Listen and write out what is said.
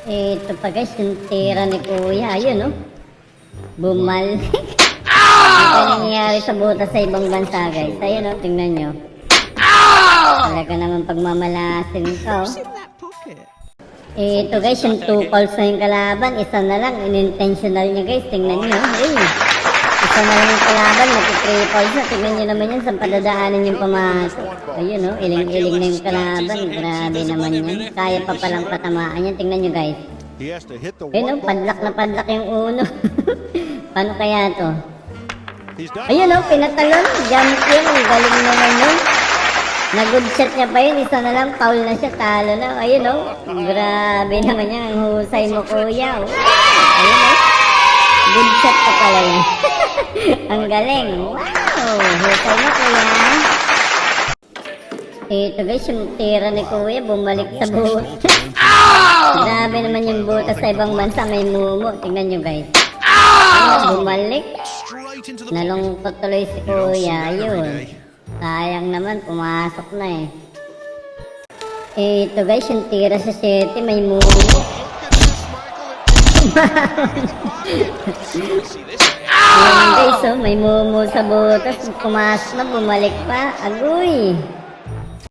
Ito pa guys, yung tira ni Kuya, ayun oh. Bumalik. Ito nangyayari sa butas sa ibang bansa guys. Ayun oh, tingnan nyo. Talaga naman pagmamalasin ka oh. Ito guys, yung 2 calls na yung kalaban, isa na lang, unintentional niya guys, tingnan nyo. Ay, isa na lang yung kalaban, mag-3 calls na, tingnan nyo naman yan, saan padadaanan yung pumasok. Ayun oh, iling-iling na yung kalaban, grabe naman yan. Kaya pa palang patamaan yan, tingnan nyo guys. Ayun oh, padlak yung uno. Paano kaya to? Ayun oh, pinatalon, jump kill, galing naman yun. Na-good shot niya pa yun, isa na lang, foul na siya, talo na. Ayun oh, grabe naman yan, ang husay mo Kuya oh. Ayun oh, good shot pa pala yun. Ang galing, wow, husay mo Kuya. Ito guys, yung tira ni Kuya, bumalik sa butas. Grabe naman yung butas sa ibang bansa, may mumo, tingnan nyo guys. Ayun, bumalik. Nalungkot tuloy si Kuya, ayun. Sayang naman, pumasok na eh. Ito guys, yung tira sa 7, may mumo. Ayan guys, oh, may mumo sa butas. Pumasok na, bumalik pa. Agoy!